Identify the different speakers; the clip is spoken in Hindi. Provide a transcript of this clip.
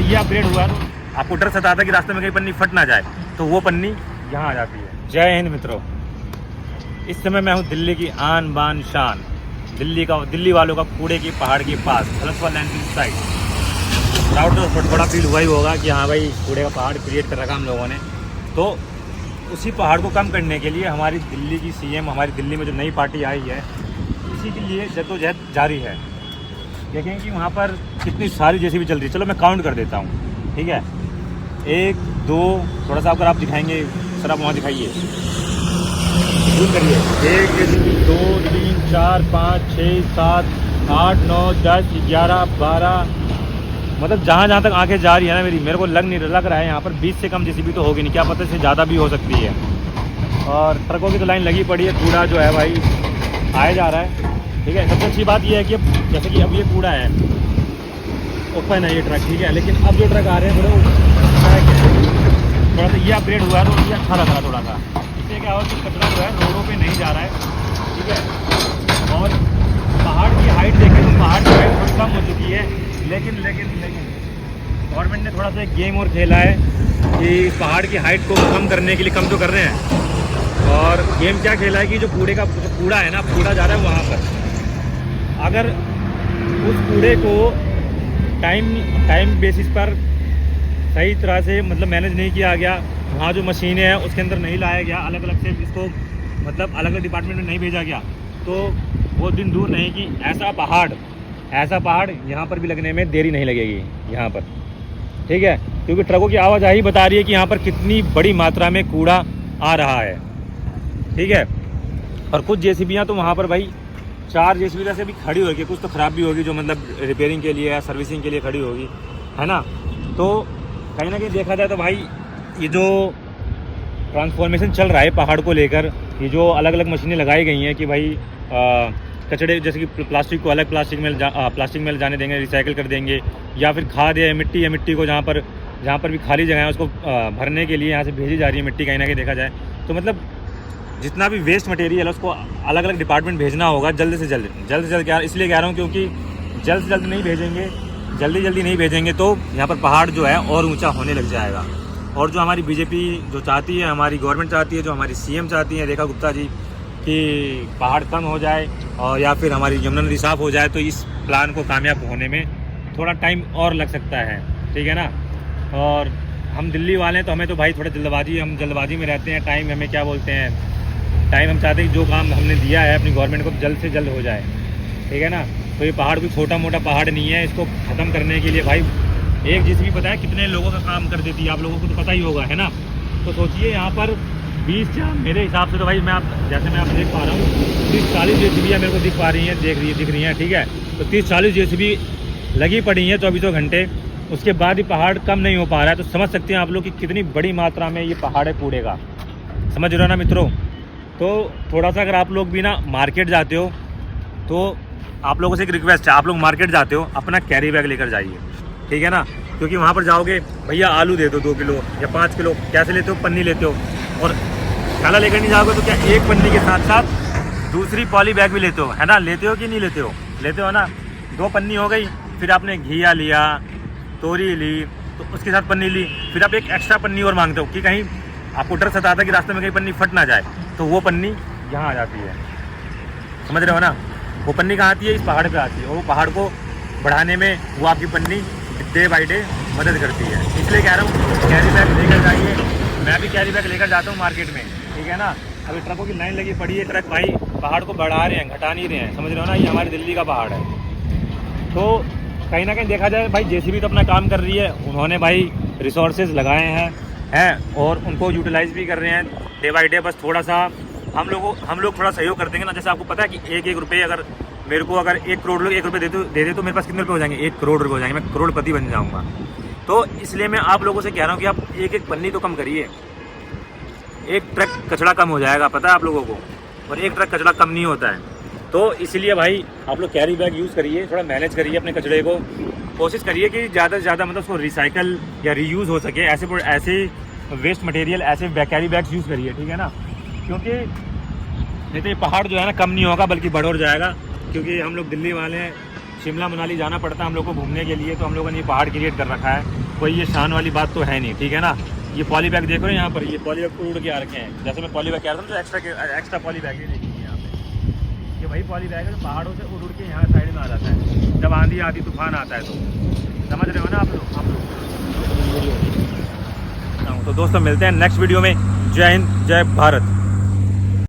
Speaker 1: ये अपग्रेड हुआ है तो आपको डर सताता कि रास्ते में कहीं पन्नी फट ना जाए, तो वो पन्नी यहाँ आ जाती है। जय हिंद मित्रों, इस समय मैं हूँ दिल्ली की आन बान शान, दिल्ली वालों का कूड़े की पहाड़ के पास हलसवा लैंड साइड। प्राउड तो बड़ा फील हुआ ही होगा कि हाँ भाई कूड़े का पहाड़ क्रिएट कर रखा हम लोगों ने। तो उसी पहाड़ को कम करने के लिए हमारी दिल्ली की सीएम, हमारी दिल्ली में जो नई पार्टी आई है, इसी के लिए जद्दोजहद जारी है। देखें कि वहाँ पर कितनी सारी जेसीबी चल रही है। चलो मैं काउंट कर देता हूँ, ठीक है। 1 2, थोड़ा सा अगर आप दिखाएंगे सर, आप वहाँ दिखाइए, जूम करिए। 1 2 3 4 5 6 7 8 9 10 11 12, मतलब जहाँ तक आंखें जा रही है ना मेरे को लग रहा है यहाँ पर 20 से कम जेसीबी तो होगी नहीं, क्या पता इससे ज़्यादा भी हो सकती है। और ट्रकों की तो लाइन लगी पड़ी है, कूड़ा जो है भाई आया जा रहा है, ठीक है। सबसे अच्छी बात यह है कि जैसे कि अब ये कूड़ा है, ओपन है ये ट्रक, ठीक है, लेकिन अब जो ट्रक आ रहे हैं थोड़ा सा ये अपग्रेड हुआ है तो ये अच्छा लग रहा है थोड़ा सा। इससे क्या हो कि कचरा जो है रोडों पे नहीं जा रहा है, ठीक है। और पहाड़ की हाइट देखें तो पहाड़ की हाइट थोड़ी कम हो चुकी है, लेकिन गवर्नमेंट ने थोड़ा सा एक गेम और खेला है कि पहाड़ की हाइट को कम करने के लिए कम तो कर रहे हैं। और गेम क्या खेला है कि जो कूड़ा है ना, कूड़ा जा रहा है वहाँ पर, अगर उस कूड़े को टाइम बेसिस पर सही तरह से मतलब मैनेज नहीं किया गया, वहाँ जो मशीनें हैं उसके अंदर नहीं लाया गया, अलग अलग से इसको मतलब अलग अलग डिपार्टमेंट में नहीं भेजा गया, तो वो दिन दूर नहीं कि ऐसा पहाड़ यहाँ पर भी लगने में देरी नहीं लगेगी यहाँ पर, ठीक है। क्योंकि ट्रकों की आवाजाही बता रही है कि यहाँ पर कितनी बड़ी मात्रा में कूड़ा आ रहा है, ठीक है। और कुछ जेसीबियाँ तो वहाँ पर भाई 4 जेसीबी वैसे भी खड़ी होगी, कुछ तो ख़राब भी होगी जो मतलब रिपेयरिंग के लिए या सर्विसिंग के लिए खड़ी होगी, है ना। तो कहीं ना कहीं देखा जाए तो भाई ये जो ट्रांसफॉर्मेशन चल रहा है पहाड़ को लेकर, ये जो अलग अलग मशीनें लगाई गई हैं कि भाई कचड़े जैसे कि प्लास्टिक को अलग प्लास्टिक में ले जाने देंगे, रिसाइकिल कर देंगे, या फिर खाद है मिट्टी को जहाँ पर भी खाली जगह है उसको भरने के लिए यहाँ से भेजी जा रही है मिट्टी। कहीं ना कहीं देखा जाए तो मतलब जितना भी वेस्ट मटेरियल है उसको अलग अलग डिपार्टमेंट भेजना होगा जल्द से जल्द। क्या इसलिए कह रहा हूँ क्योंकि जल्द से जल्द नहीं भेजेंगे, जल्दी नहीं भेजेंगे तो यहाँ पर पहाड़ जो है और ऊंचा होने लग जाएगा। और जो हमारी बीजेपी जो चाहती है, हमारी गवर्नमेंट चाहती है, जो हमारी सीएम चाहती है रेखा गुप्ता जी, कि पहाड़ कम हो जाए और या फिर हमारी यमुना नदी साफ़ हो जाए, तो इस प्लान को कामयाब होने में थोड़ा टाइम और लग सकता है, ठीक है ना। और हम दिल्ली वाले हैं तो हमें तो भाई थोड़ा हम जल्दबाजी में रहते हैं। टाइम हमें क्या बोलते हैं, टाइम हम चाहते हैं कि जो काम हमने दिया है अपनी गवर्नमेंट को जल्द से जल्द हो जाए, ठीक है ना। तो ये पहाड़ कोई छोटा मोटा पहाड़ नहीं है, इसको ख़त्म करने के लिए भाई एक जेसीबी पता है कितने लोगों का काम कर देती है, आप लोगों को तो पता ही होगा, है ना। तो सोचिए यहाँ पर 20 मेरे हिसाब से तो भाई जैसे मैं आप देख पा रहा हूँ 30-40 जेसीबी मेरे को दिख पा रही हैं, दिख रही हैं, ठीक है। तो 30-40 जेसीबी लगी पड़ी हैं 24 घंटे, उसके बाद ही पहाड़ कम नहीं हो पा रहा है। तो समझ सकते हैं आप लोग कि कितनी बड़ी मात्रा में ये पहाड़ है कूड़े का, समझ रहे हो ना मित्रों। तो थोड़ा सा अगर आप लोग भी ना मार्केट जाते हो तो आप लोगों से एक रिक्वेस्ट है, आप लोग मार्केट जाते हो अपना कैरी बैग लेकर जाइए, ठीक है ना। क्योंकि वहाँ पर जाओगे भैया आलू दे दो 2 किलो या 5 किलो, कैसे लेते हो, पन्नी लेते हो, और थैला लेकर नहीं जाओगे तो क्या एक पन्नी के साथ साथ दूसरी पॉली बैग भी लेते हो, है ना। लेते हो कि नहीं लेते हो ना। 2 पन्नी हो गई, फिर आपने घिया लिया, तोरी ली, तो उसके साथ पन्नी ली, फिर आप एक एक्स्ट्रा पन्नी और मांगते हो कि कहीं आपको डर सताता कि रास्ते में कहीं पन्नी फट ना जाए, तो वो पन्नी यहाँ आ जाती है, समझ रहे हो ना। वो पन्नी कहाँ आती है, इस पहाड़ पे आती है, और वो पहाड़ को बढ़ाने में वो आपकी पन्नी डे बाई डे मदद करती है। इसलिए कह रहा हूँ कैरी बैग लेकर जाइए, मैं भी कैरी बैग लेकर जाता हूँ मार्केट में, ठीक है ना। अभी ट्रकों की लाइन लगी पड़ी है, ट्रक भाई पहाड़ को बढ़ा रहे हैं, घटा नहीं रहे हैं, समझ रहे हो ना। ये हमारी दिल्ली का पहाड़ है। तो कहीं ना कहीं देखा जाए भाई जेसीबी तो अपना काम कर रही है, उन्होंने भाई रिसोर्सेज लगाए हैं और उनको यूटिलाइज भी कर रहे हैं डे बाई डे। बस थोड़ा सा हम लोग थोड़ा सहयोग कर देंगे ना। जैसे आपको पता है कि एक रुपये अगर मेरे को अगर 1 करोड़ लोग 1 रुपये दे दे तो मेरे पास कितने रुपये हो जाएंगे, 1 करोड़ रुपये हो जाएंगे, मैं करोड़पति बन जाऊँगा। तो इसलिए मैं आप लोगों से कह रहा हूँ कि आप एक पन्नी तो कम करिए, 1 ट्रक कचरा कम हो जाएगा, पता है आप लोगों को, और 1 ट्रक कचरा कम नहीं होता है। तो इसलिए भाई आप लोग कैरी बैग यूज़ करिए, थोड़ा मैनेज करिए अपने कचरे को, कोशिश करिए कि ज़्यादा से ज़्यादा मतलब उसको रिसाइकल या रीयूज़ हो सके। ऐसे वेस्ट मटेरियल, ऐसे कैरी बैग्स यूज़ करिए, ठीक है ना। क्योंकि नहीं तो ये पहाड़ जो है ना कम नहीं होगा बल्कि बढ़ और जाएगा। क्योंकि हम लोग दिल्ली वाले हैं, शिमला मनाली जाना पड़ता है हम लोग को घूमने के लिए, तो हम लोगों ने ये पहाड़ क्रिएट कर रखा है। कोई ये शान वाली बात तो है नहीं, ठीक है ना। ये पॉली बैग देखो यहाँ पर, ये पॉली बैग उड़ के आ रखे हैं। जैसे मैं पॉली बैग कह रहा था तो एक्स्ट्रा पॉली बैग ही देखिए यहाँ पे, ये वही पॉली बैग है जो पहाड़ों से उड़ के यहाँ साइड में आ जाता है जब आंधी आती तूफान आता है। तो समझ रहे हो ना आप लोग। तो दोस्तों मिलते हैं नेक्स्ट वीडियो में। जय हिंद, जय भारत।